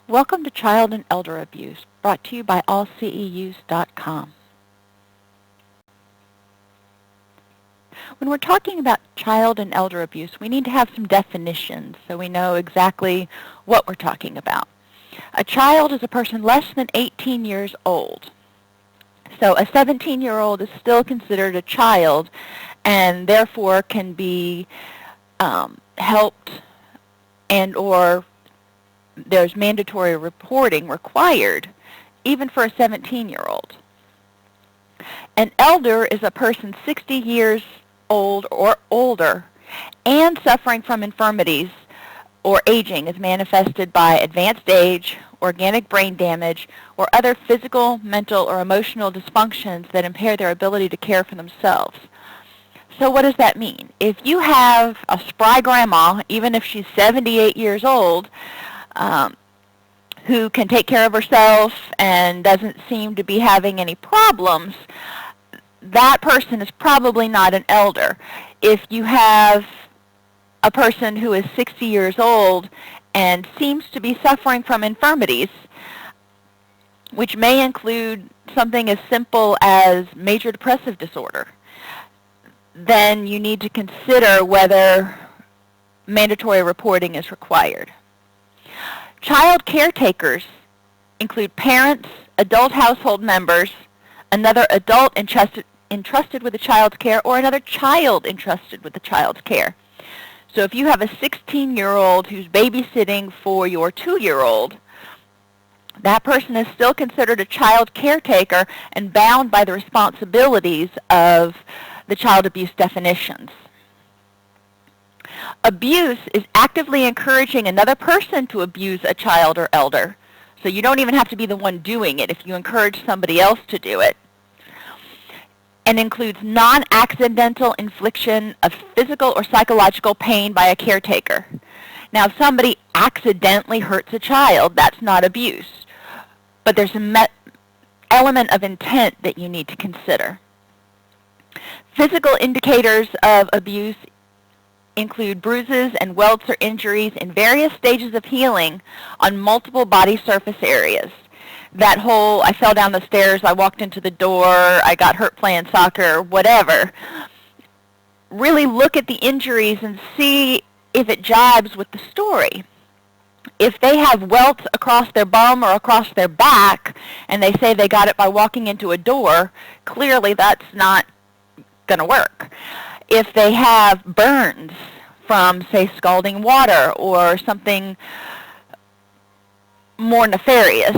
Welcome to Child and Elder Abuse, brought to you by allceus.com. When we're talking about child and elder abuse, we need to have some definitions so we know exactly what we're talking about. A child is a person less than 18 years old. So a 17-year-old is still considered a child and therefore can be helped and or there's mandatory reporting required even for a 17-year-old. An elder is a person 60 years old or older and suffering from infirmities or aging as manifested by advanced age, organic brain damage, or other physical, mental, or emotional dysfunctions that impair their ability to care for themselves. So what does that mean? If you have a spry grandma, even if she's 78 years old, who can take care of herself and doesn't seem to be having any problems, that person is probably not an elder. If you have a person who is 60 years old and seems to be suffering from infirmities, which may include something as simple as major depressive disorder, then you need to consider whether mandatory reporting is required. Child caretakers include parents, adult household members, another adult entrusted with the child's care, or another child entrusted with the child's care. So if you have a 16-year-old who's babysitting for your 2-year-old, that person is still considered a child caretaker and bound by the responsibilities of the child abuse definitions. Abuse is actively encouraging another person to abuse a child or elder. So you don't even have to be the one doing it if you encourage somebody else to do it. And includes non-accidental infliction of physical or psychological pain by a caretaker. Now, if somebody accidentally hurts a child, that's not abuse. But there's an element of intent that you need to consider. Physical indicators of abuse include bruises and welts or injuries in various stages of healing on multiple body surface areas. That whole, I fell down the stairs, I walked into the door, I got hurt playing soccer, whatever. Really look at the injuries and see if it jibes with the story. If they have welts across their bum or across their back, and they say they got it by walking into a door, clearly that's not going to work. If they have burns from, say, scalding water or something more nefarious,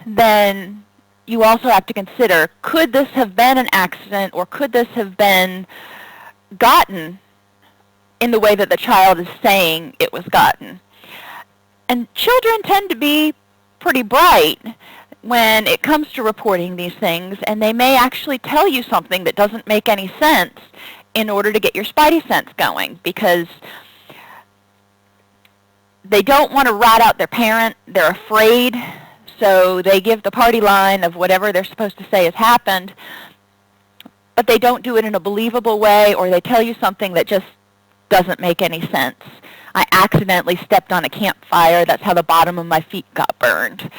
then you also have to consider, could this have been an accident or could this have been gotten in the way that the child is saying it was gotten? And children tend to be pretty bright when it comes to reporting these things, and they may actually tell you something that doesn't make any sense in order to get your spidey sense going, because they don't want to rat out their parent. They're afraid, so they give the party line of whatever they're supposed to say has happened, but they don't do it in a believable way, or they tell you something that just doesn't make any sense. I accidentally stepped on a campfire. That's how the bottom of my feet got burned.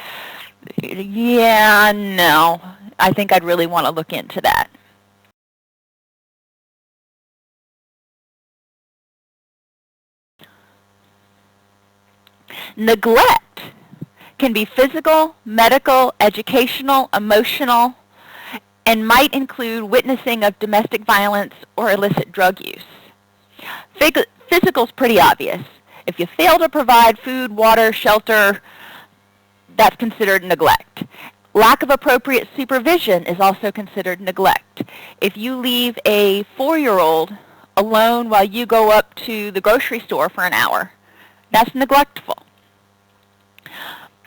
Yeah, no. I think I'd really want to look into that. Neglect can be physical, medical, educational, emotional, and might include witnessing of domestic violence or illicit drug use. Physical is pretty obvious. If you fail to provide food, water, shelter, that's considered neglect. Lack of appropriate supervision is also considered neglect. If you leave a 4-year-old alone while you go up to the grocery store for an hour, that's neglectful.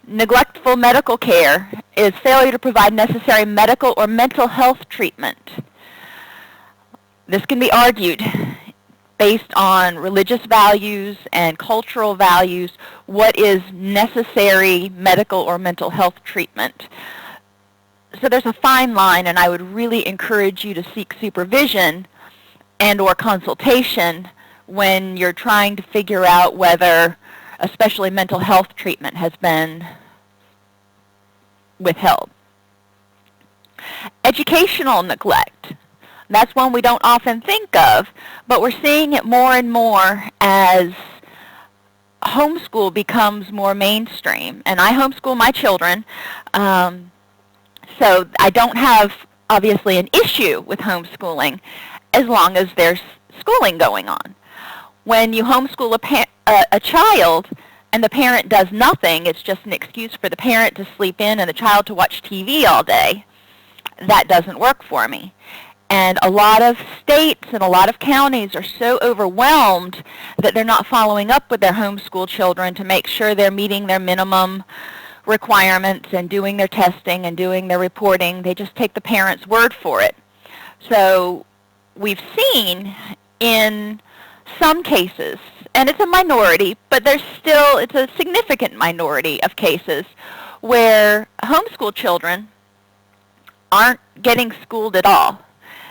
Neglectful medical care is failure to provide necessary medical or mental health treatment. This can be argued based on religious values and cultural values, what is necessary medical or mental health treatment. So there's a fine line, and I would really encourage you to seek supervision and or consultation when you're trying to figure out whether especially mental health treatment has been withheld. Educational neglect. That's one we don't often think of, but we're seeing it more and more as homeschool becomes more mainstream. And I homeschool my children, so I don't have, obviously, an issue with homeschooling as long as there's schooling going on. When you homeschool a child and the parent does nothing, it's just an excuse for the parent to sleep in and the child to watch TV all day, that doesn't work for me. And a lot of states and a lot of counties are so overwhelmed that they're not following up with their homeschool children to make sure they're meeting their minimum requirements and doing their testing and doing their reporting. They just take the parent's word for it. So we've seen in some cases, and it's a minority, but it's a significant minority of cases where homeschool children aren't getting schooled at all.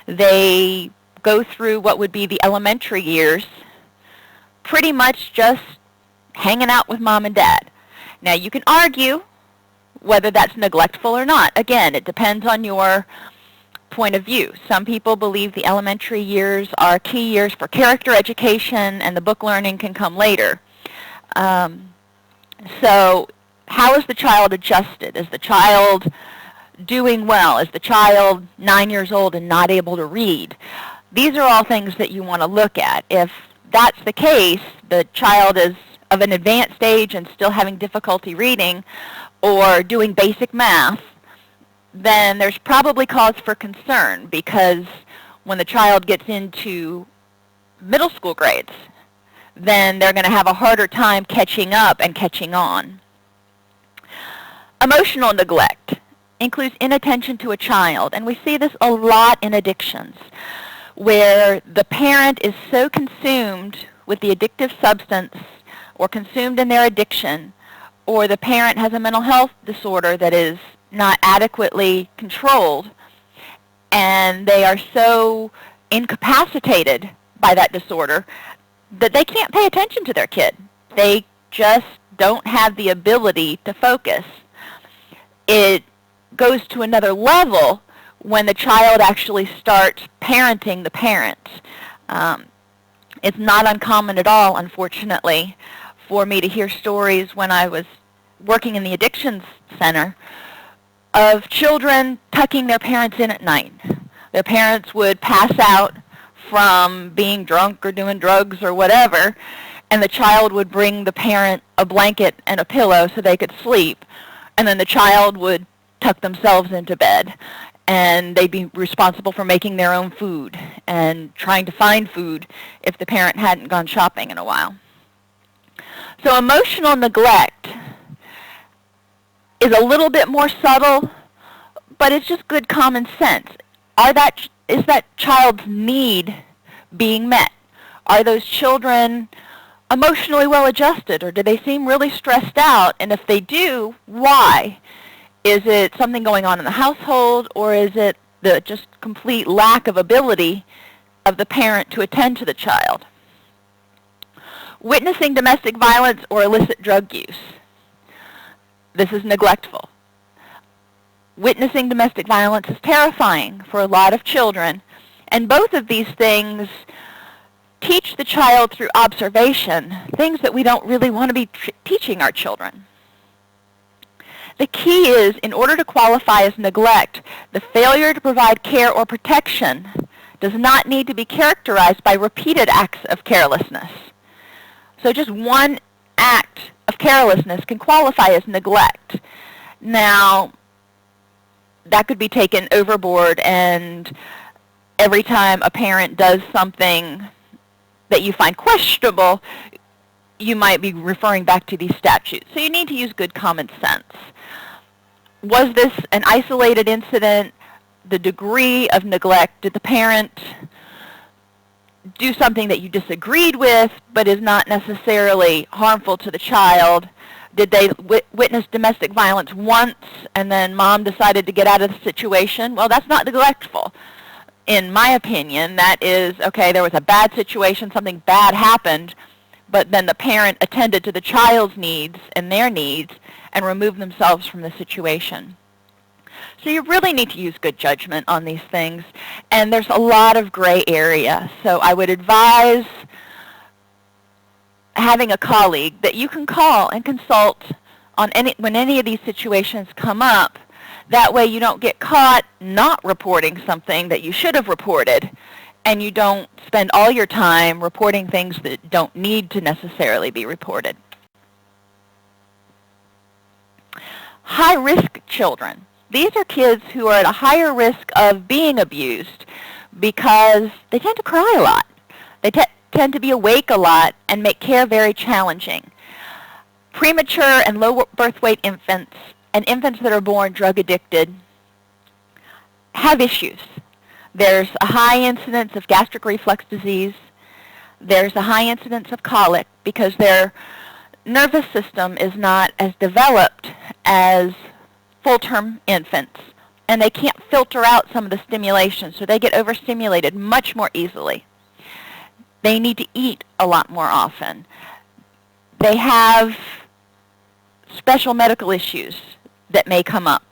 They go through what would be the elementary years pretty much just hanging out with mom and dad. Now, you can argue whether that's neglectful or not. Again, it depends on your point of view. Some people believe the elementary years are key years for character education and the book learning can come later. So how is the child adjusted? Is the child doing well? Is the child 9 years old and not able to read? These are all things that you want to look at. If that's the case, the child is of an advanced age and still having difficulty reading or doing basic math, then there's probably cause for concern, because when the child gets into middle school grades, then they're going to have a harder time catching up and catching on. Emotional neglect includes inattention to a child, and we see this a lot in addictions, where the parent is so consumed with the addictive substance or consumed in their addiction, or the parent has a mental health disorder that is not adequately controlled, and they are so incapacitated by that disorder that they can't pay attention to their kid. They just don't have the ability to focus. It goes to another level when the child actually starts parenting the parent. It's not uncommon at all, unfortunately, for me to hear stories when I was working in the addictions center of children tucking their parents in at night. Their parents would pass out from being drunk or doing drugs or whatever, and the child would bring the parent a blanket and a pillow so they could sleep, and then the child would tuck themselves into bed, and they'd be responsible for making their own food and trying to find food if the parent hadn't gone shopping in a while. So emotional neglect is a little bit more subtle, but it's just good common sense. Is that child's need being met? Are those children emotionally well adjusted, or do they seem really stressed out? And if they do, why? Is it something going on in the household, or is it the just complete lack of ability of the parent to attend to the child? Witnessing domestic violence or illicit drug use. This is neglectful. Witnessing domestic violence is terrifying for a lot of children, and both of these things teach the child through observation things that we don't really want to be teaching our children. The key is, in order to qualify as neglect, the failure to provide care or protection does not need to be characterized by repeated acts of carelessness. So just one act of carelessness can qualify as neglect. Now, that could be taken overboard, and every time a parent does something that you find questionable, you might be referring back to these statutes. So you need to use good common sense. Was this an isolated incident? The degree of neglect? Did the parent do something that you disagreed with but is not necessarily harmful to the child? Did they witness domestic violence once and then mom decided to get out of the situation? Well, that's not neglectful. In my opinion, that is, okay, there was a bad situation, something bad happened, but then the parent attended to the child's needs and their needs and removed themselves from the situation. So you really need to use good judgment on these things, and there's a lot of gray area. So I would advise having a colleague that you can call and consult on when any of these situations come up. That way you don't get caught not reporting something that you should have reported, and you don't spend all your time reporting things that don't need to necessarily be reported. High-risk children. These are kids who are at a higher risk of being abused because they tend to cry a lot. They tend to be awake a lot and make care very challenging. Premature and low birth weight infants and infants that are born drug addicted have issues. There's a high incidence of gastric reflux disease. There's a high incidence of colic because their nervous system is not as developed as full-term infants, and they can't filter out some of the stimulation, so they get overstimulated much more easily. They need to eat a lot more often. They have special medical issues that may come up.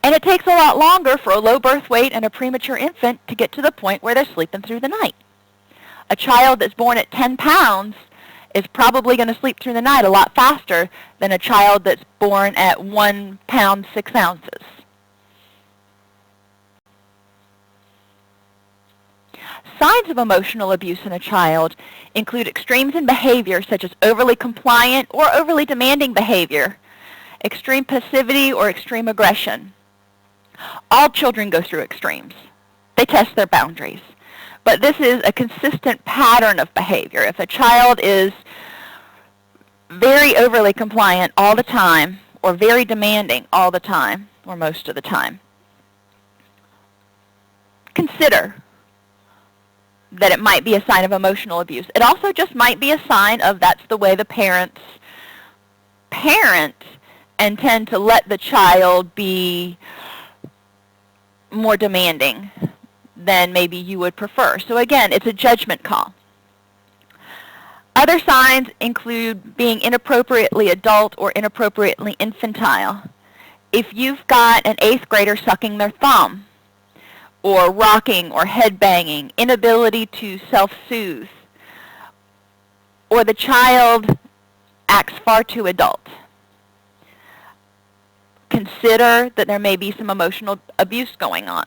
And it takes a lot longer for a low birth weight and a premature infant to get to the point where they're sleeping through the night. A child that's born at 10 pounds is probably going to sleep through the night a lot faster than a child that's born at 1 pound 6 ounces. Signs of emotional abuse in a child include extremes in behavior such as overly compliant or overly demanding behavior, extreme passivity, or extreme aggression. All children go through extremes. They test their boundaries. But this is a consistent pattern of behavior. If a child is very overly compliant all the time, or very demanding all the time, or most of the time, consider that it might be a sign of emotional abuse. It also just might be a sign of that's the way the parents parent and tend to let the child be more demanding than maybe you would prefer. So again, it's a judgment call. Other signs include being inappropriately adult or inappropriately infantile. If you've got an 8th grader sucking their thumb, or rocking or head banging, inability to self-soothe, or the child acts far too adult, consider that there may be some emotional abuse going on.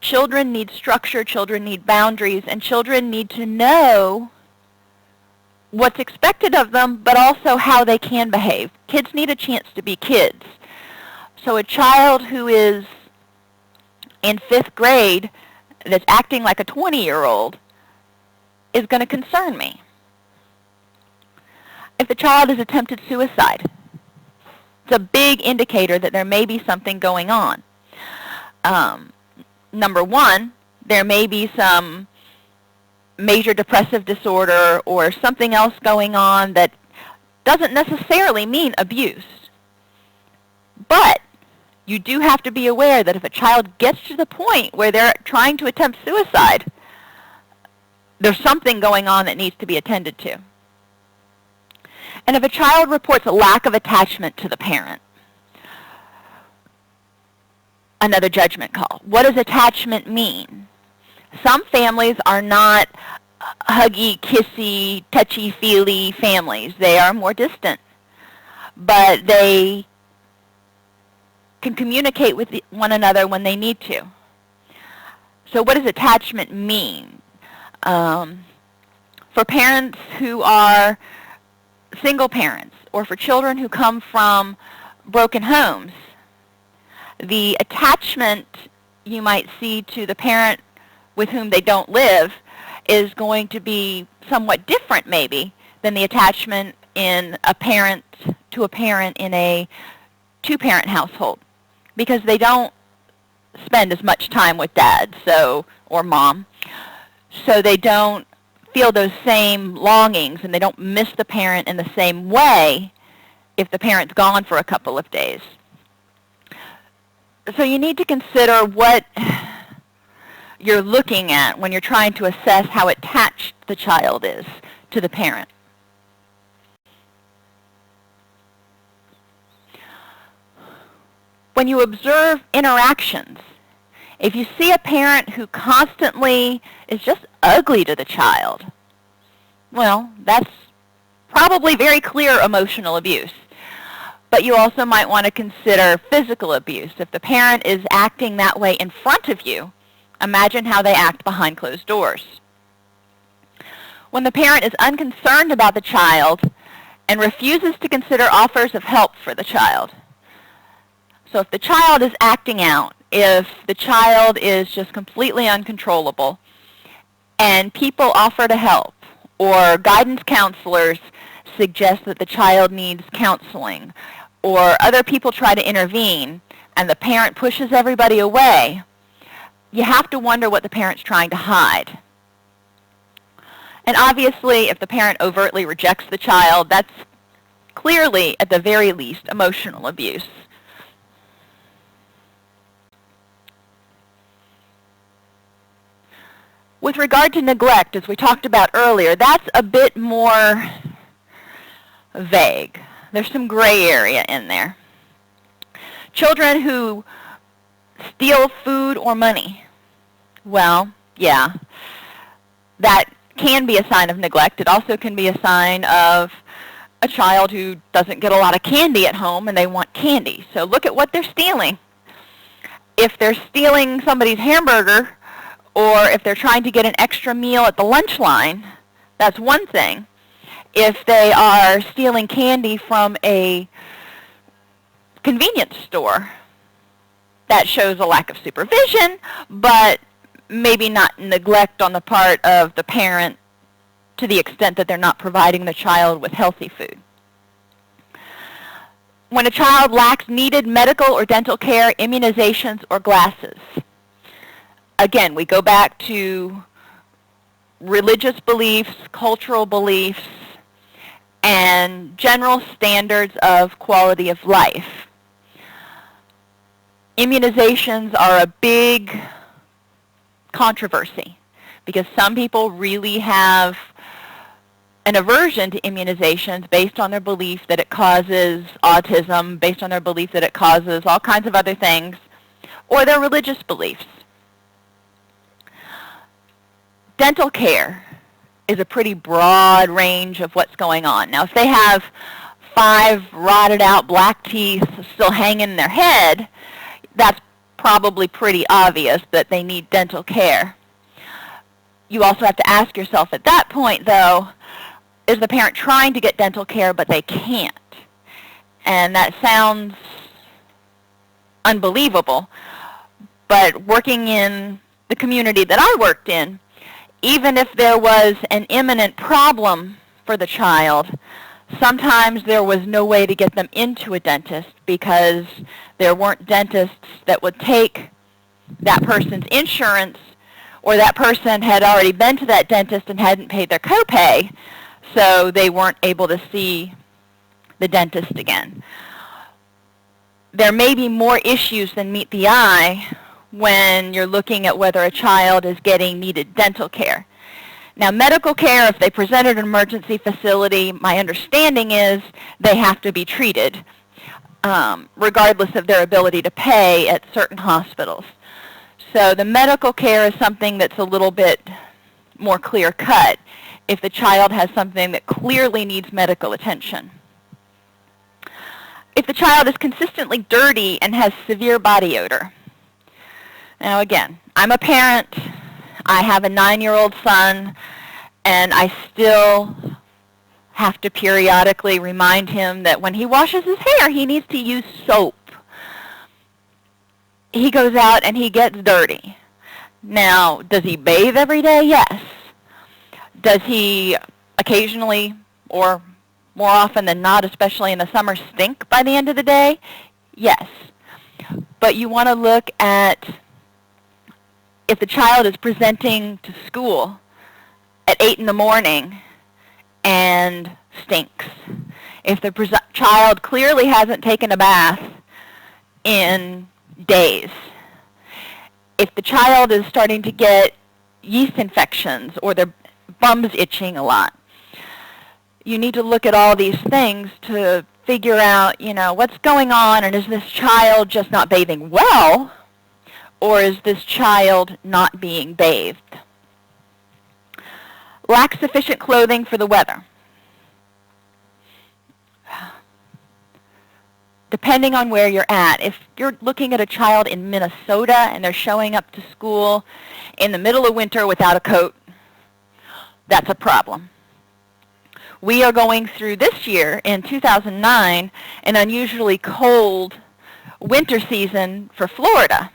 Children need structure, children need boundaries, and children need to know what's expected of them, but also how they can behave. Kids need a chance to be kids. So a child who is in 5th grade that's acting like a 20-year-old is going to concern me. If the child has attempted suicide, it's a big indicator that there may be something going on. Number one, there may be some major depressive disorder or something else going on that doesn't necessarily mean abuse. But you do have to be aware that if a child gets to the point where they're trying to attempt suicide, there's something going on that needs to be attended to. And if a child reports a lack of attachment to the parent, another judgment call. What does attachment mean? Some families are not huggy, kissy, touchy-feely families. They are more distant. But they can communicate with one another when they need to. So what does attachment mean? For parents who are single parents, or for children who come from broken homes, the attachment you might see to the parent with whom they don't live is going to be somewhat different maybe than the attachment in a parent to a parent in a 2-parent household, because they don't spend as much time with dad or mom, so they don't feel those same longings, and they don't miss the parent in the same way if the parent's gone for a couple of days. So you need to consider what you're looking at when you're trying to assess how attached the child is to the parent. when you observe interactions, if you see a parent who constantly is just ugly to the child, well, that's probably very clear emotional abuse. But you also might want to consider physical abuse. If the parent is acting that way in front of you, imagine how they act behind closed doors. When the parent is unconcerned about the child and refuses to consider offers of help for the child. So if the child is acting out, if the child is just completely uncontrollable, and people offer to help, or guidance counselors suggest that the child needs counseling, or other people try to intervene, and the parent pushes everybody away, you have to wonder what the parent's trying to hide. And obviously, if the parent overtly rejects the child, that's clearly, at the very least, emotional abuse. With regard to neglect, as we talked about earlier, that's a bit more vague. There's some gray area in there. Children who steal food or money, well, yeah, that can be a sign of neglect. It also can be a sign of a child who doesn't get a lot of candy at home and they want candy. So look at what they're stealing. If they're stealing somebody's hamburger, or if they're trying to get an extra meal at the lunch line, that's one thing. If they are stealing candy from a convenience store, that shows a lack of supervision, but maybe not neglect on the part of the parent to the extent that they're not providing the child with healthy food. When a child lacks needed medical or dental care, immunizations, or glasses. Again, we go back to religious beliefs, cultural beliefs, and general standards of quality of life. Immunizations are a big controversy because some people really have an aversion to immunizations based on their belief that it causes autism, based on their belief that it causes all kinds of other things, or their religious beliefs. Dental care is a pretty broad range of what's going on. Now, if they have 5 rotted out black teeth still hanging in their head, that's probably pretty obvious that they need dental care. You also have to ask yourself at that point, though, is the parent trying to get dental care but they can't? And that sounds unbelievable, but working in the community that I worked in, even if there was an imminent problem for the child, sometimes there was no way to get them into a dentist because there weren't dentists that would take that person's insurance, or that person had already been to that dentist and hadn't paid their copay, so they weren't able to see the dentist again. There may be more issues than meet the eye when you're looking at whether a child is getting needed dental care. Now, medical care, if they present at an emergency facility, my understanding is they have to be treated, regardless of their ability to pay at certain hospitals. So the medical care is something that's a little bit more clear-cut if the child has something that clearly needs medical attention. If the child is consistently dirty and has severe body odor. Now again, I'm a parent, I have a 9-year-old son, and I still have to periodically remind him that when he washes his hair, he needs to use soap. He goes out and he gets dirty. Now, does he bathe every day? Yes. Does he occasionally, or more often than not, especially in the summer, stink by the end of the day? Yes. But you want to look at if the child is presenting to school at 8 in the morning and stinks. If the child clearly hasn't taken a bath in days. If the child is starting to get yeast infections or their bum's itching a lot. You need to look at all these things to figure out, what's going on, and is this child just not bathing well, or is this child not being bathed? Lack sufficient clothing for the weather. Depending on where you're at. If you're looking at a child in Minnesota and they're showing up to school in the middle of winter without a coat, that's a problem. We are going through this year, in 2009, an unusually cold winter season for Florida.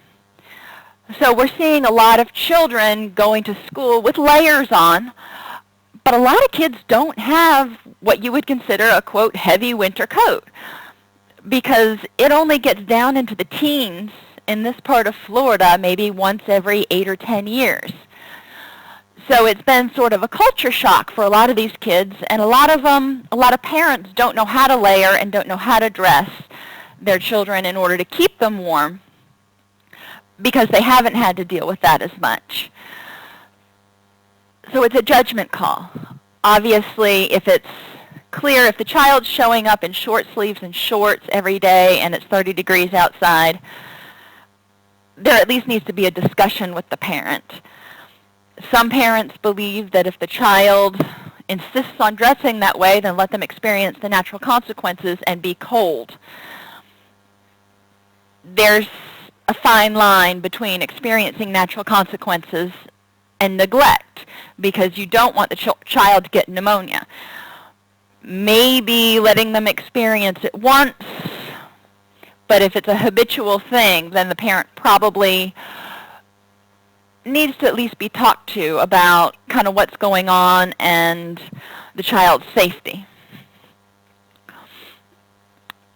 So we're seeing a lot of children going to school with layers on, but a lot of kids don't have what you would consider a, quote, heavy winter coat, because it only gets down into the teens in this part of Florida maybe once every 8 or 10 years. So it's been sort of a culture shock for a lot of these kids, and a lot of parents don't know how to layer and don't know how to dress their children in order to keep them warm, because they haven't had to deal with that as much. So it's a judgment call. Obviously, if it's clear, if the child's showing up in short sleeves and shorts every day and it's 30 degrees outside, there at least needs to be a discussion with the parent. Some parents believe that if the child insists on dressing that way, then let them experience the natural consequences and be cold. There's a fine line between experiencing natural consequences and neglect, because you don't want the child to get pneumonia. Maybe letting them experience it once, but if it's a habitual thing, then the parent probably needs to at least be talked to about kind of what's going on and the child's safety.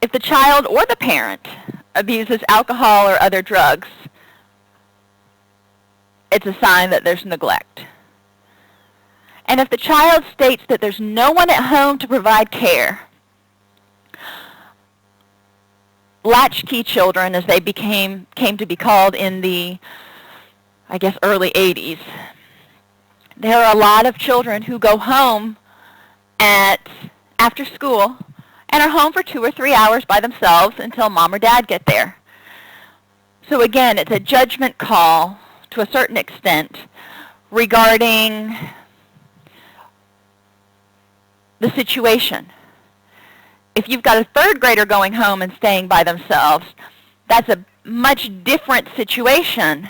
If the child or the parent abuses alcohol or other drugs, it's a sign that there's neglect. And if the child states that there's no one at home to provide care, latchkey children, as they came to be called in the, I guess, early 80s, there are a lot of children who go home after school and are home for 2 or 3 hours by themselves until mom or dad get there. So again, it's a judgment call to a certain extent regarding the situation. If you've got a third grader going home and staying by themselves, that's a much different situation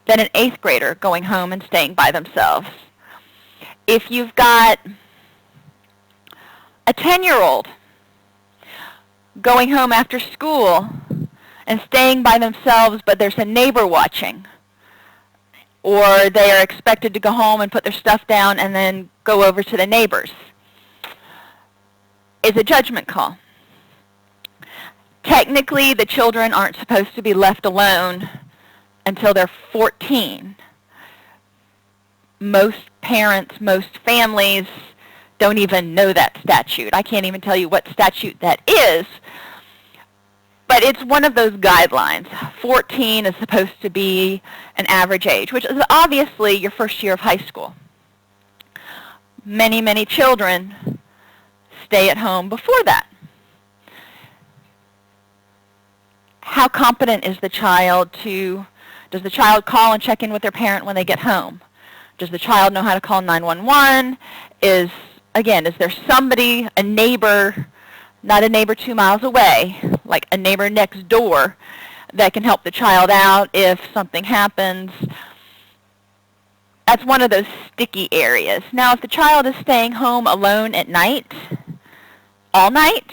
than an 8th grader going home and staying by themselves. If you've got a 10-year-old going home after school and staying by themselves, but there's a neighbor watching, or they are expected to go home and put their stuff down and then go over to the neighbors, is a judgment call. Technically, the children aren't supposed to be left alone until they're 14. Most parents, most families don't even know that statute. I can't even tell you what statute that is, but it's one of those guidelines. 14 is supposed to be an average age, which is obviously your first year of high school. Many, many children stay at home before that. How competent is the child does the child call and check in with their parent when they get home? Does the child know how to call 911? Is there somebody, a neighbor, not a neighbor 2 miles away, like a neighbor next door, that can help the child out if something happens? That's one of those sticky areas. Now, if the child is staying home alone at night, all night,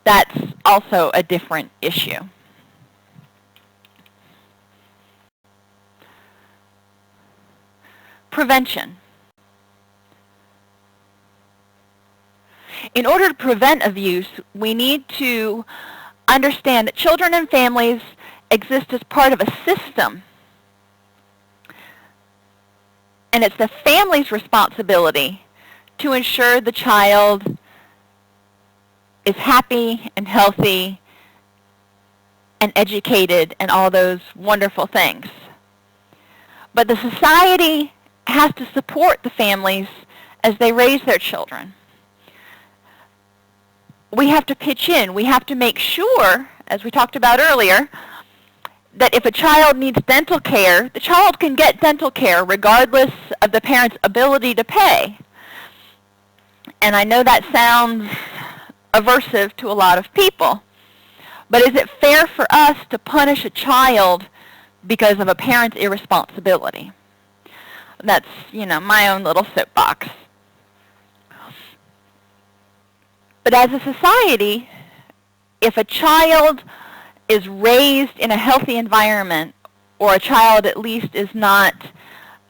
that's also a different issue. Prevention. In order to prevent abuse, we need to understand that children and families exist as part of a system. And it's the family's responsibility to ensure the child is happy and healthy and educated and all those wonderful things. But the society has to support the families as they raise their children. we have to pitch in. We have to make sure, as we talked about earlier, that if a child needs dental care, the child can get dental care regardless of the parent's ability to pay. And I know that sounds aversive to a lot of people, but is it fair for us to punish a child because of a parent's irresponsibility? That's, my own little soapbox. But as a society, if a child is raised in a healthy environment, or a child at least is not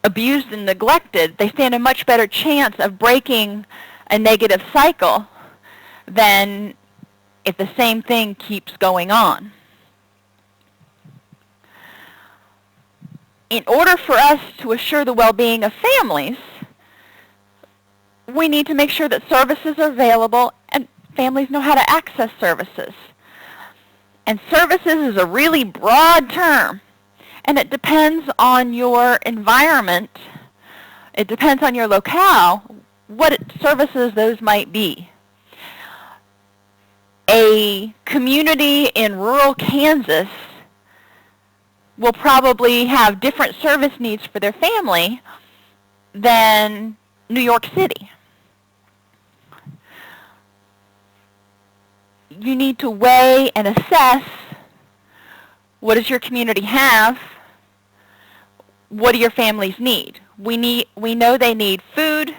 abused and neglected, they stand a much better chance of breaking a negative cycle than if the same thing keeps going on. In order for us to assure the well-being of families, we need to make sure that services are available and families know how to access services. And services is a really broad term, and it depends on your environment. It depends on your locale, what services those might be. A community in rural Kansas will probably have different service needs for their family than New York City. You need to weigh and assess, what does your community have? What do your families need? We know they need food,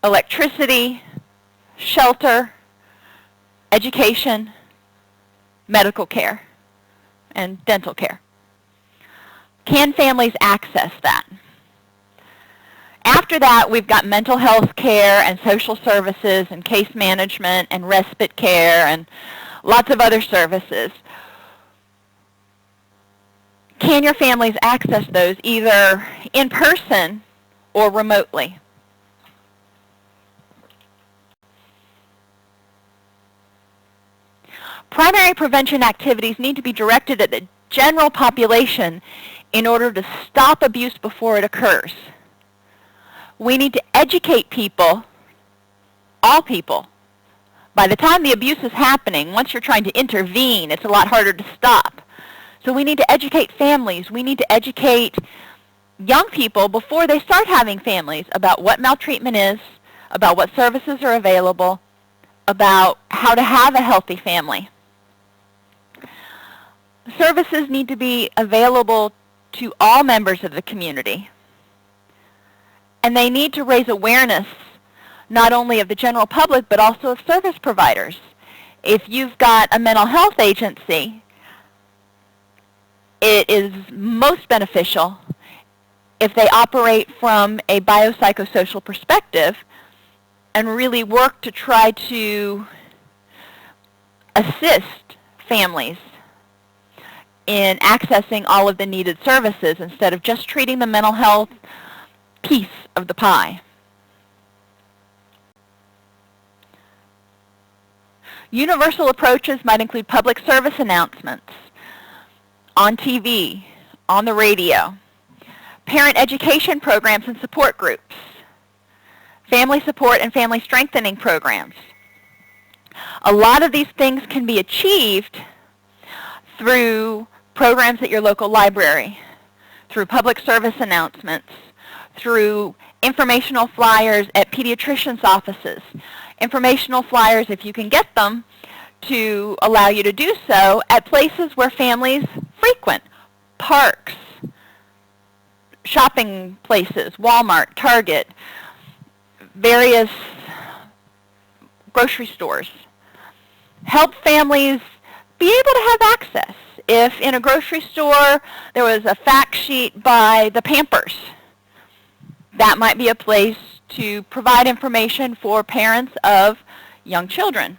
electricity, shelter, education, medical care, and dental care. Can families access that? After that, we've got mental health care and social services and case management and respite care and lots of other services. Can your families access those either in person or remotely? Primary prevention activities need to be directed at the general population in order to stop abuse before it occurs. We need to educate people, all people. By the time the abuse is happening, once you're trying to intervene, it's a lot harder to stop. So we need to educate families. We need to educate young people before they start having families about what maltreatment is, about what services are available, about how to have a healthy family. Services need to be available to all members of the community. And they need to raise awareness not only of the general public but also of service providers. If you've got a mental health agency, it is most beneficial if they operate from a biopsychosocial perspective and really work to try to assist families in accessing all of the needed services instead of just treating the mental health piece of the pie. Universal approaches might include public service announcements on TV, on the radio, parent education programs and support groups, family support and family strengthening programs. A lot of these things can be achieved through programs at your local library, through public service announcements, through informational flyers at pediatricians' offices, informational flyers, if you can get them, to allow you to do so at places where families frequent, parks, shopping places, Walmart, Target, various grocery stores. Help families be able to have access. If in a grocery store there was a fact sheet by the Pampers, that might be a place to provide information for parents of young children.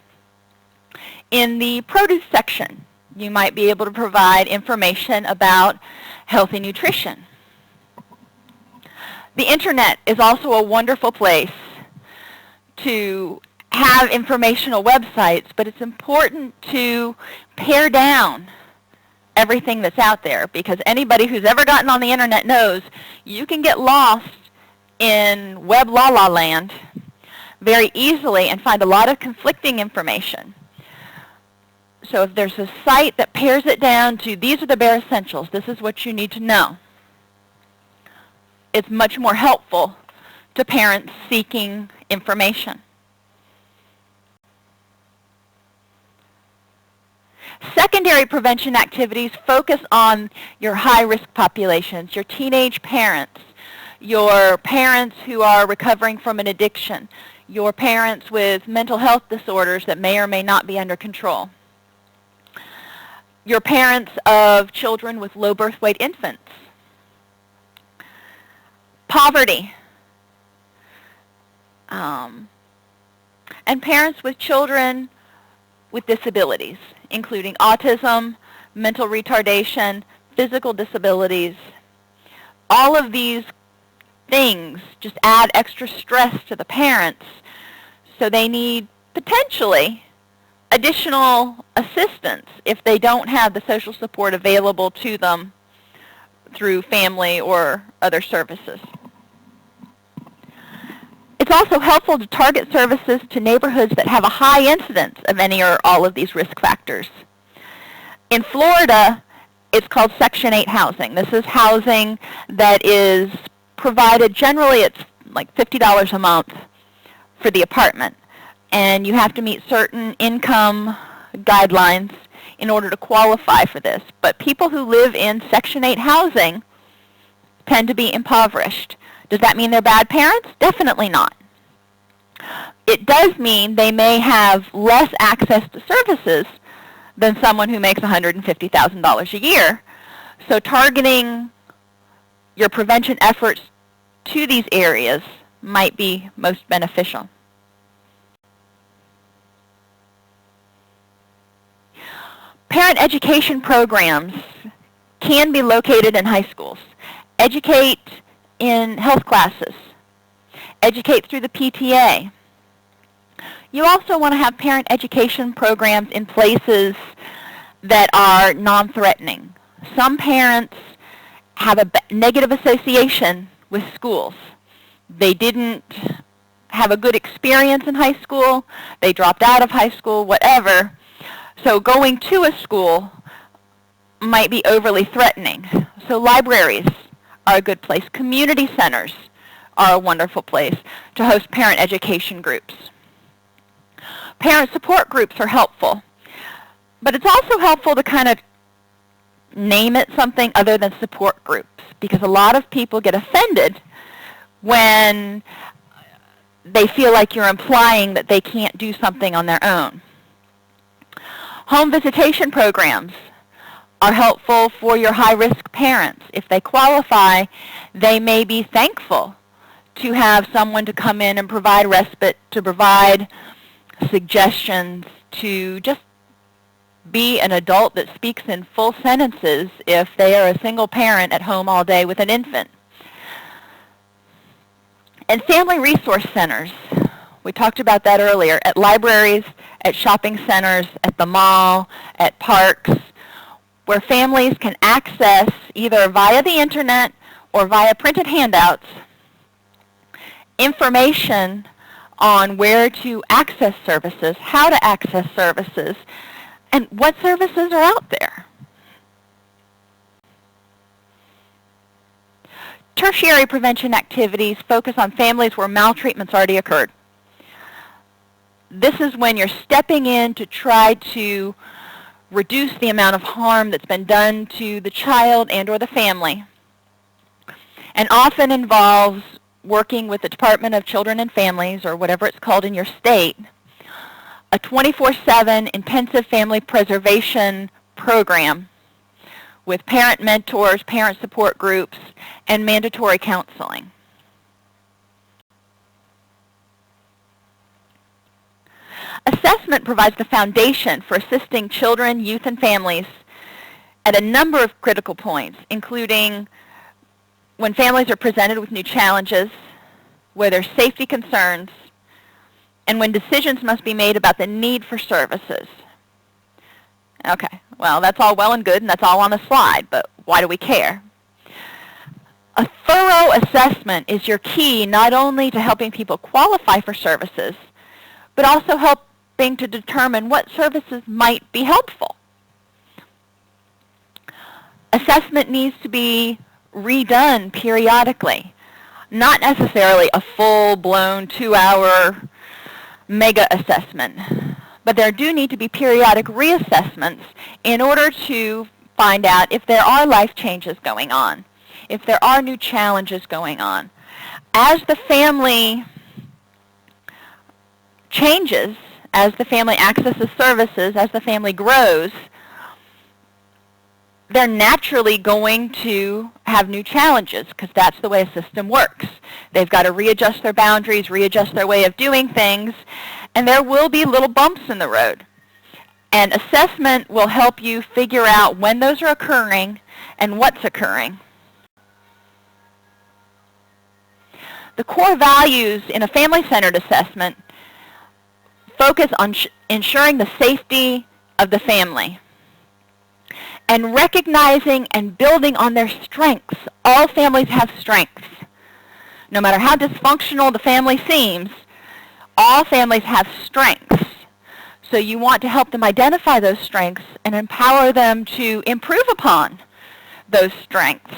In the produce section, you might be able to provide information about healthy nutrition. The internet is also a wonderful place to have informational websites, but it's important to pare down everything that's out there, because anybody who's ever gotten on the internet knows you can get lost in web la la land very easily and find a lot of conflicting information. So if there's a site that pares it down to these are the bare essentials, this is what you need to know, it's much more helpful to parents seeking information. Secondary prevention activities focus on your high-risk populations, your teenage parents, your parents who are recovering from an addiction, your parents with mental health disorders that may or may not be under control, your parents of children with low birth weight infants, poverty, and parents with children with disabilities, including autism, mental retardation, physical disabilities. All of these things just add extra stress to the parents, so they need potentially additional assistance if they don't have the social support available to them through family or other services. It's also helpful to target services to neighborhoods that have a high incidence of any or all of these risk factors. In Florida, it's called Section 8 housing. This is housing that is provided, generally it's like $50 a month for the apartment, and you have to meet certain income guidelines in order to qualify for this. But people who live in Section 8 housing tend to be impoverished. Does that mean they're bad parents? Definitely not. It does mean they may have less access to services than someone who makes $150,000 a year. So targeting your prevention efforts to these areas might be most beneficial. Parent education programs can be located in high schools. Educate in health classes. Educate through the PTA. You also want to have parent education programs in places that are non-threatening. Some parents have a negative association with schools. They didn't have a good experience in high school. They dropped out of high school, whatever. So going to a school might be overly threatening. So libraries are a good place. Community centers are a wonderful place to host parent education groups. Parent support groups are helpful. But it's also helpful to kind of name it something other than support groups, because a lot of people get offended when they feel like you're implying that they can't do something on their own. Home visitation programs are helpful for your high-risk parents. If they qualify, they may be thankful to have someone to come in and provide respite, to provide suggestions, to just be an adult that speaks in full sentences if they are a single parent at home all day with an infant. And family resource centers, we talked about that earlier, at libraries, at shopping centers, at the mall, at parks, where families can access either via the internet or via printed handouts information on where to access services, how to access services, and what services are out there. Tertiary prevention activities focus on families where maltreatment's already occurred. This is when you're stepping in to try to reduce the amount of harm that's been done to the child and or the family, and often involves working with the Department of Children and Families, or whatever it's called in your state, a 24/7 intensive family preservation program with parent mentors, parent support groups, and mandatory counseling. Assessment provides the foundation for assisting children, youth, and families at a number of critical points, including when families are presented with new challenges, where there's safety concerns, and when decisions must be made about the need for services. Okay, well, that's all well and good, and that's all on the slide, but why do we care? A thorough assessment is your key not only to helping people qualify for services, but also helping to determine what services might be helpful. Assessment needs to be redone periodically, not necessarily a full-blown 2-hour mega assessment, but there do need to be periodic reassessments in order to find out if there are life changes going on, if there are new challenges going on. As the family changes, as the family accesses services, as the family grows, they're naturally going to have new challenges because that's the way a system works. They've got to readjust their boundaries, readjust their way of doing things, and there will be little bumps in the road. And assessment will help you figure out when those are occurring and what's occurring. The core values in a family-centered assessment focus on ensuring the safety of the family and recognizing and building on their strengths. All families have strengths. No matter how dysfunctional the family seems, all families have strengths. So you want to help them identify those strengths and empower them to improve upon those strengths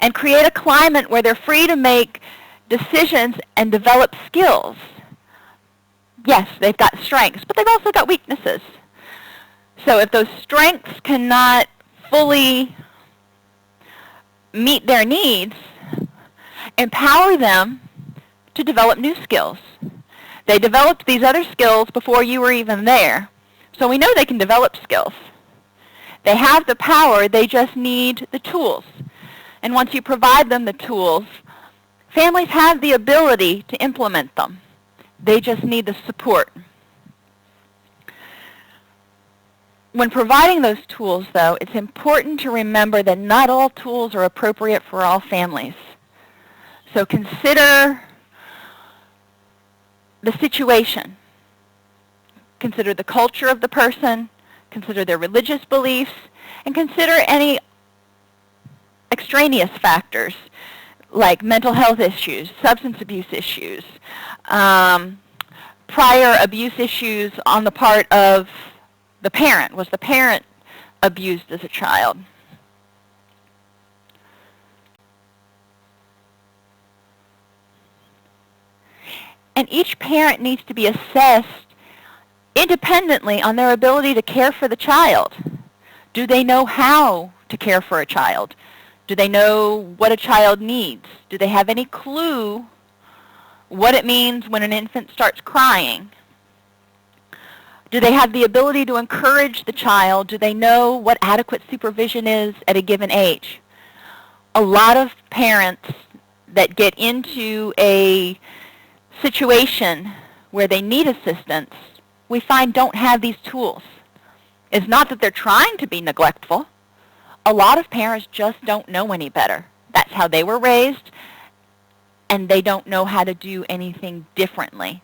and create a climate where they're free to make decisions and develop skills. Yes, they've got strengths, but they've also got weaknesses. So if those strengths cannot fully meet their needs, empower them to develop new skills. They developed these other skills before you were even there, so we know they can develop skills. They have the power, they just need the tools. And once you provide them the tools, families have the ability to implement them. They just need the support. When providing those tools, though, it's important to remember that not all tools are appropriate for all families. So consider the situation. Consider the culture of the person, consider their religious beliefs, and consider any extraneous factors like mental health issues, substance abuse issues, prior abuse issues on the part of the parent. Was the parent abused as a child? And each parent needs to be assessed independently on their ability to care for the child. Do they know how to care for a child? Do they know what a child needs? Do they have any clue what it means when an infant starts crying? Do they have the ability to encourage the child? Do they know what adequate supervision is at a given age? A lot of parents that get into a situation where they need assistance, we find don't have these tools. It's not that they're trying to be neglectful. A lot of parents just don't know any better. That's how they were raised, and they don't know how to do anything differently.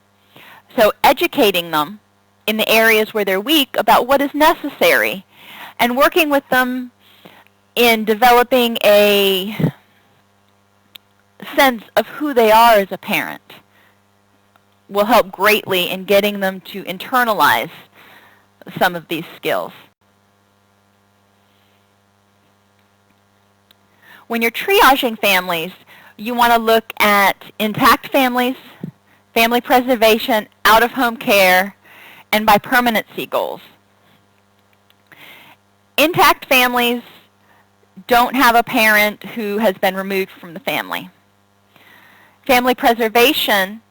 So educating them in the areas where they're weak about what is necessary and working with them in developing a sense of who they are as a parent will help greatly in getting them to internalize some of these skills. When you're triaging families, you want to look at intact families, family preservation, out-of-home care, and by permanency goals. Intact families don't have a parent who has been removed from the family. Family preservation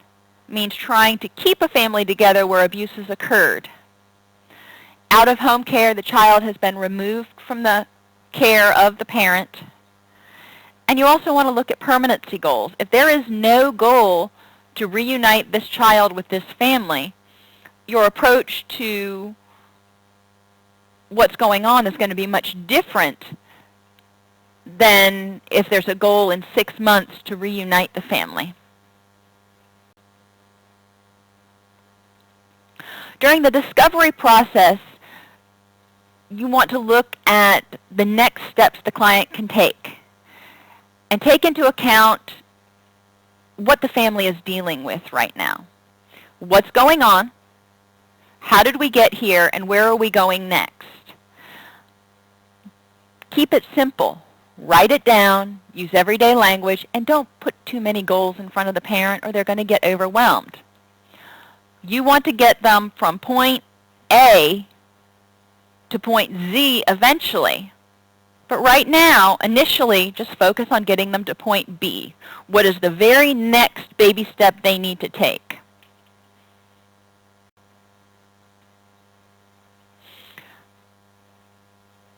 means trying to keep a family together where abuse has occurred. Out-of-home care, the child has been removed from the care of the parent. And you also want to look at permanency goals. If there is no goal to reunite this child with this family, your approach to what's going on is going to be much different than if there's a goal in 6 months to reunite the family. During the discovery process, you want to look at the next steps the client can take. and take into account what the family is dealing with right now. What's going on? How did we get here? And where are we going next? Keep it simple. Write it down, use everyday language, and don't put too many goals in front of the parent or they're going to get overwhelmed. You want to get them from point A to point Z eventually. But right now, initially, just focus on getting them to point B. What is the very next baby step they need to take?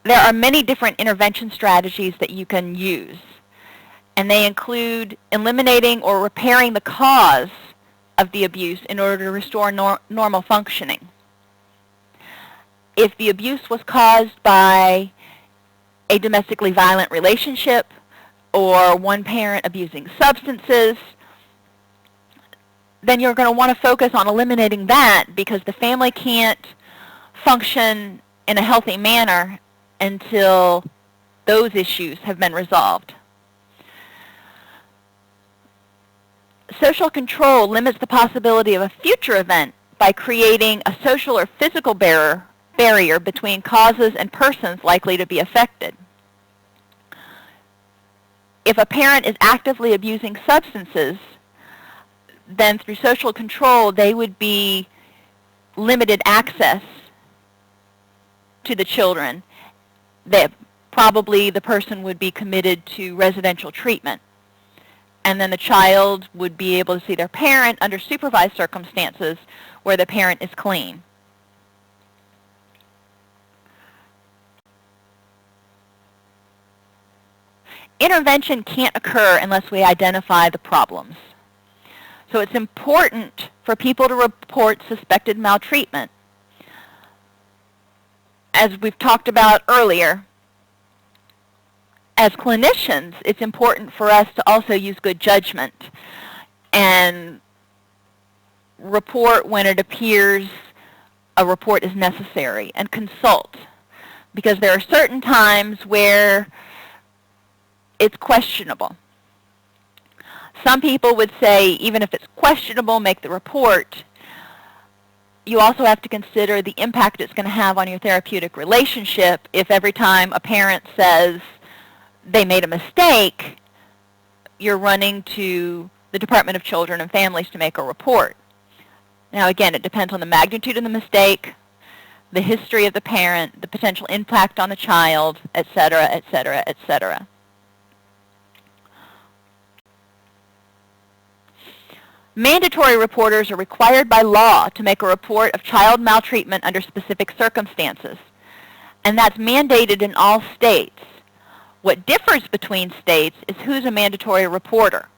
There are many different intervention strategies that you can use, and they include eliminating or repairing the cause of the abuse in order to restore normal functioning. If the abuse was caused by a domestically violent relationship or one parent abusing substances, then you're going to want to focus on eliminating that, because the family can't function in a healthy manner until those issues have been resolved. Social control limits the possibility of a future event by creating a social or physical barrier between causes and persons likely to be affected. If a parent is actively abusing substances, then through social control they would be limited access to the children. Probably the person would be committed to residential treatment, and then the child would be able to see their parent under supervised circumstances where the parent is clean. Intervention can't occur unless we identify the problems. So it's important for people to report suspected maltreatment. As we've talked about earlier, as clinicians, it's important for us to also use good judgment and report when it appears a report is necessary, and consult, because there are certain times where it's questionable. Some people would say, even if it's questionable, make the report. You also have to consider the impact it's going to have on your therapeutic relationship if every time a parent says they made a mistake, you're running to the Department of Children and Families to make a report. Now again, it depends on the magnitude of the mistake, the history of the parent, the potential impact on the child, etc., etc., etc. Mandatory reporters are required by law to make a report of child maltreatment under specific circumstances, and that's mandated in all states. What differs between states is who's a mandatory reporter.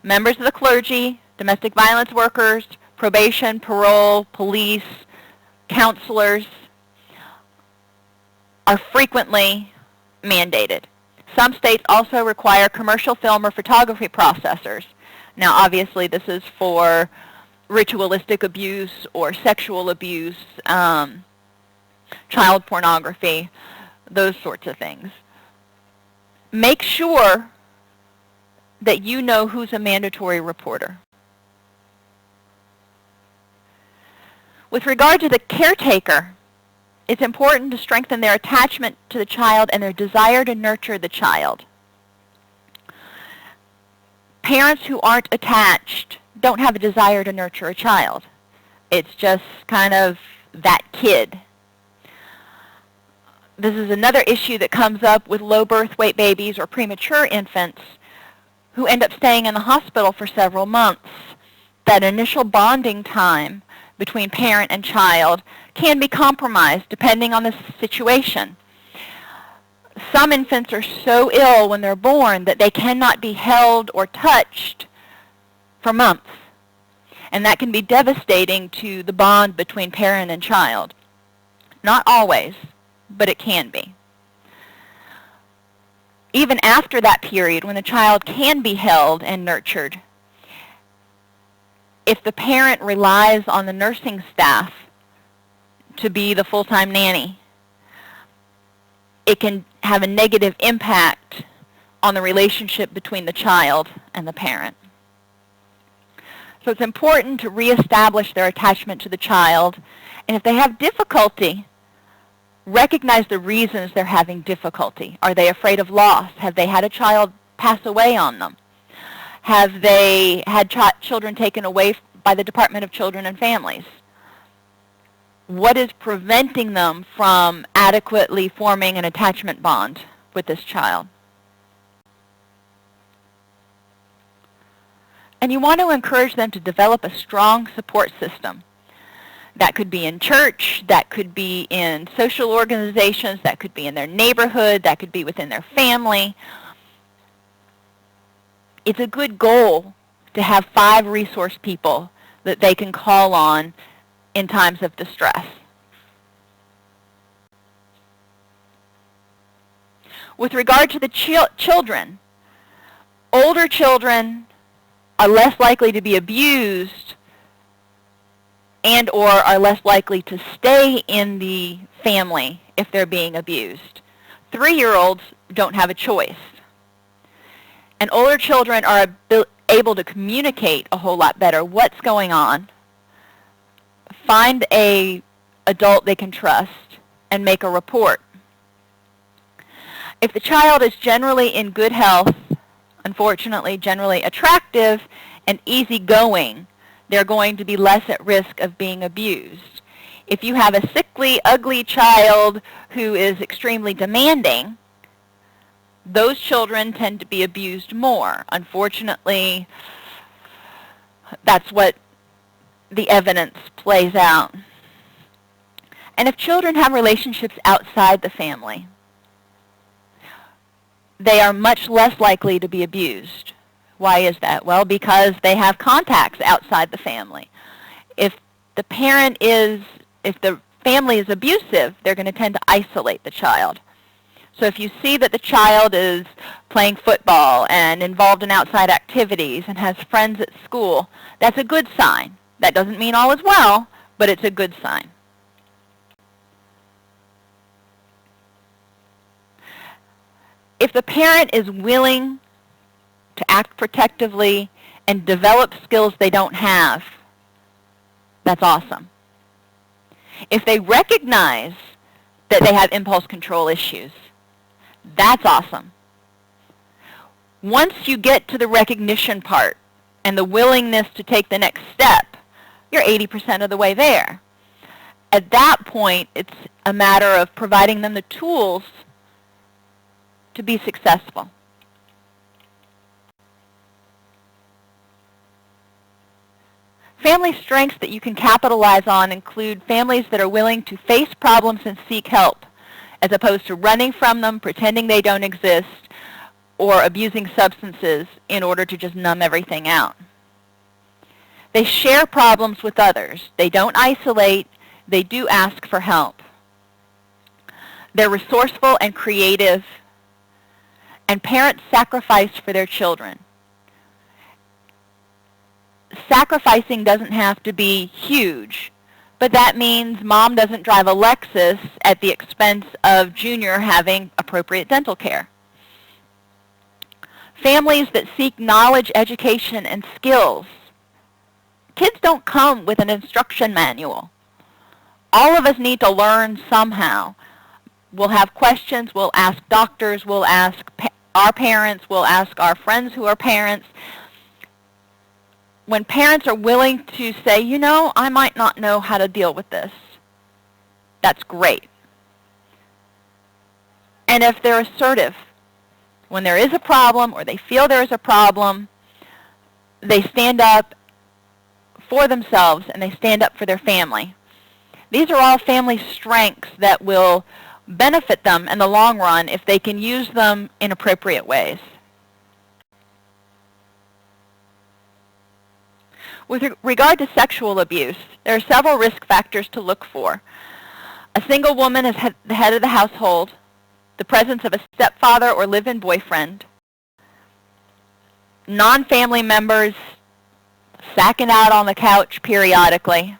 Members of the clergy, domestic violence workers, probation, parole, police, counselors are frequently mandated. Some states also require commercial film or photography processors. Now, obviously, this is for ritualistic abuse or sexual abuse, child pornography, those sorts of things. Make sure that you know who's a mandatory reporter. With regard to the caretaker, it's important to strengthen their attachment to the child and their desire to nurture the child. Parents who aren't attached don't have a desire to nurture a child. It's just kind of that kid. This is another issue that comes up with low birth weight babies or premature infants who end up staying in the hospital for several months. That initial bonding time between parent and child can be compromised depending on the situation. Some infants are so ill when they're born that they cannot be held or touched for months. And that can be devastating to the bond between parent and child. Not always, but it can be. Even after that period, when the child can be held and nurtured, if the parent relies on the nursing staff to be the full-time nanny, it can have a negative impact on the relationship between the child and the parent. So it's important to reestablish their attachment to the child, and if they have difficulty, recognize the reasons they're having difficulty. Are they afraid of loss? Have they had a child pass away on them? Have they had children taken away by the Department of Children and Families? What is preventing them from adequately forming an attachment bond with this child? And you want to encourage them to develop a strong support system. That could be in church, that could be in social organizations, that could be in their neighborhood, that could be within their family. It's a good goal to have 5 resource people that they can call on in times of distress. With regard to the children, older children are less likely to be abused and or are less likely to stay in the family if they're being abused. 3-year-olds don't have a choice. And older children are able to communicate a whole lot better what's going on, find an adult they can trust, and make a report. If the child is generally in good health, unfortunately generally attractive and easygoing, they're going to be less at risk of being abused. If you have a sickly, ugly child who is extremely demanding, those children tend to be abused more. Unfortunately, that's what the evidence plays out. And if children have relationships outside the family, they are much less likely to be abused. Why is that? Well, because they have contacts outside the family. If the family is abusive, they're going to tend to isolate the child. So if you see that the child is playing football and involved in outside activities and has friends at school, that's a good sign. That doesn't mean all is well, but it's a good sign. If the parent is willing to act protectively and develop skills they don't have, that's awesome. If they recognize that they have impulse control issues, that's awesome. Once you get to the recognition part and the willingness to take the next step, you're 80% of the way there. At that point, it's a matter of providing them the tools to be successful. Family strengths that you can capitalize on include families that are willing to face problems and seek help, as opposed to running from them, pretending they don't exist, or abusing substances in order to just numb everything out. They share problems with others. They don't isolate. They do ask for help. They're resourceful and creative, and parents sacrifice for their children. Sacrificing doesn't have to be huge, but that means mom doesn't drive a Lexus at the expense of Junior having appropriate dental care. Families that seek knowledge, education, and skills. Kids don't come with an instruction manual. All of us need to learn somehow. We'll have questions, we'll ask doctors, we'll ask our parents, we'll ask our friends who are parents. When parents are willing to say, you know, I might not know how to deal with this, that's great. And if they're assertive, when there is a problem or they feel there is a problem, they stand up for themselves and they stand up for their family. These are all family strengths that will benefit them in the long run if they can use them in appropriate ways. With regard to sexual abuse, there are several risk factors to look for. A single woman is the head of the household, the presence of a stepfather or live-in boyfriend, non-family members sacking out on the couch periodically,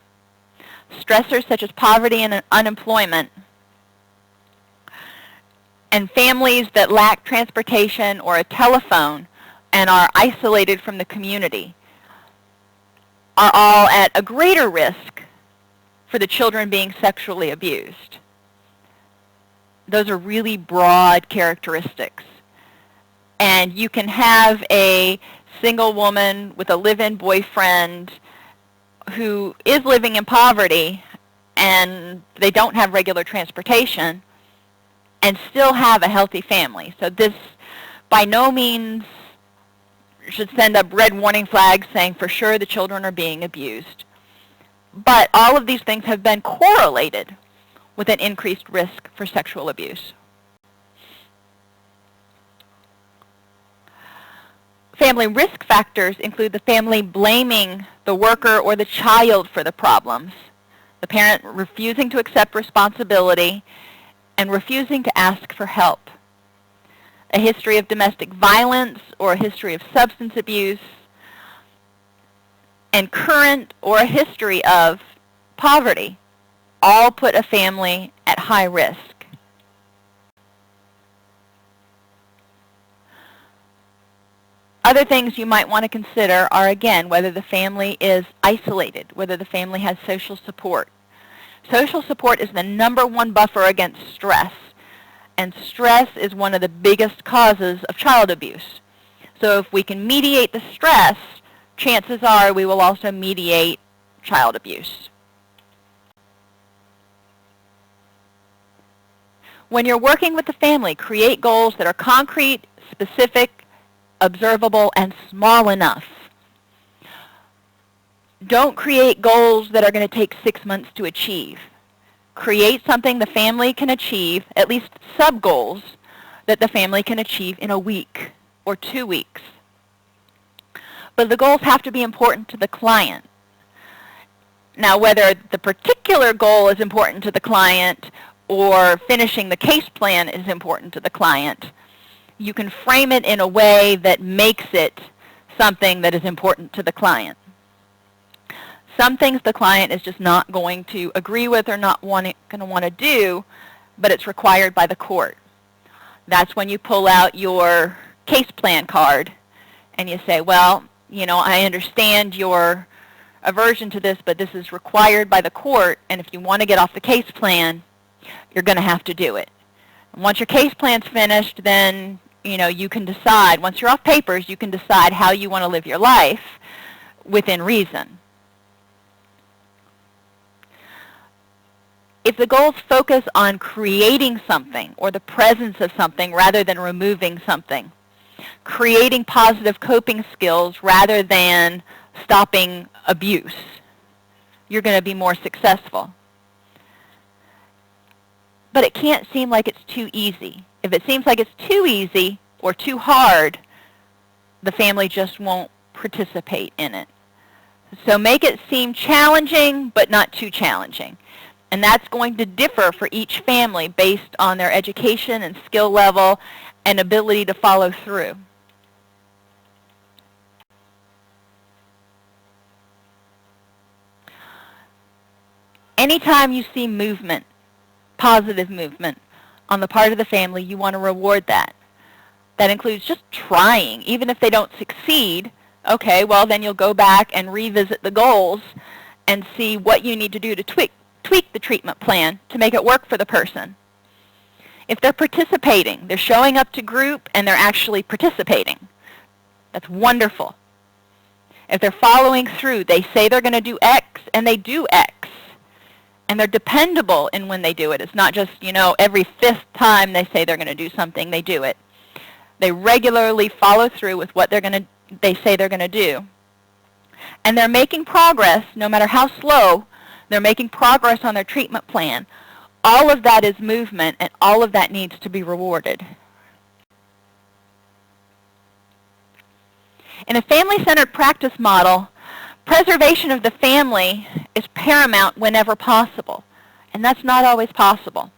stressors such as poverty and unemployment, And families that lack transportation or a telephone and are isolated from the community are all at a greater risk for the children being sexually abused. Those are really broad characteristics. And you can have a single woman with a live-in boyfriend who is living in poverty and they don't have regular transportation and still have a healthy family. So this by no means should send up red warning flags saying for sure the children are being abused. But all of these things have been correlated with an increased risk for sexual abuse. Family risk factors include the family blaming the worker or the child for the problems, the parent refusing to accept responsibility, and refusing to ask for help, a history of domestic violence or a history of substance abuse, and current or a history of poverty all put a family at high risk. Other things you might want to consider are, again, whether the family is isolated, whether the family has social support. Social support is the #1 buffer against stress, and stress is one of the biggest causes of child abuse. So if we can mediate the stress, chances are we will also mediate child abuse. When you're working with the family, create goals that are concrete, specific, observable, and small enough. Don't create goals that are going to take 6 months to achieve. Create something the family can achieve, at least sub-goals, that the family can achieve in a week or 2 weeks. But the goals have to be important to the client. Now, whether the particular goal is important to the client or finishing the case plan is important to the client, you can frame it in a way that makes it something that is important to the client. Some things the client is just not going to agree with or not going to want to do, but it's required by the court. That's when you pull out your case plan card and you say, well, you know, I understand your aversion to this, but this is required by the court, and if you want to get off the case plan, you're going to have to do it. And once your case plan's finished, then you can decide, once you're off papers, you can decide how you want to live your life within reason. If the goals focus on creating something or the presence of something rather than removing something, creating positive coping skills rather than stopping abuse, you're going to be more successful. But it can't seem like it's too easy. If it seems like it's too easy or too hard, the family just won't participate in it. So make it seem challenging, but not too challenging. And that's going to differ for each family based on their education and skill level and ability to follow through. Anytime you see movement, positive movement on the part of the family, you want to reward that. That includes just trying. Even if they don't succeed, okay, well then you'll go back and revisit the goals and see what you need to do to tweak the treatment plan to make it work for the person. If they're participating, they're showing up to group and they're actually participating, that's wonderful. If they're following through, they say they're going to do X and they do X. And they're dependable in when they do it. It's not just, every 5th time they say they're going to do something, they do it. They regularly follow through with what they say they're going to do. And they're making progress, no matter how slow, they're making progress on their treatment plan. All of that is movement, and all of that needs to be rewarded. In a family-centered practice model, preservation of the family is paramount whenever possible, and that's not always possible.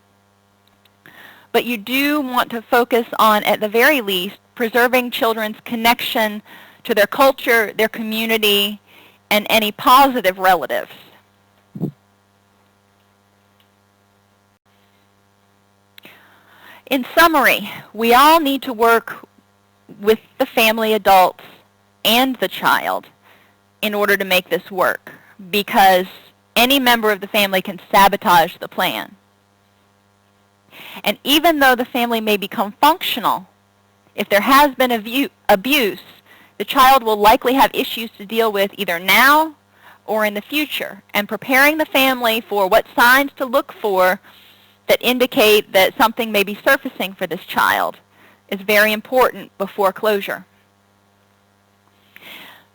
But you do want to focus on, at the very least, preserving children's connection to their culture, their community, and any positive relatives. In summary, we all need to work with the family adults and the child in order to make this work, because any member of the family can sabotage the plan. And even though the family may become functional, if there has been abuse, the child will likely have issues to deal with either now or in the future. And preparing the family for what signs to look for that indicate that something may be surfacing for this child is very important before closure.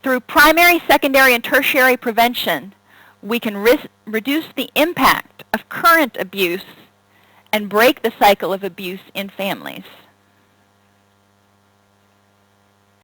Through primary, secondary, and tertiary prevention, we can reduce the impact of current abuse and break the cycle of abuse in families.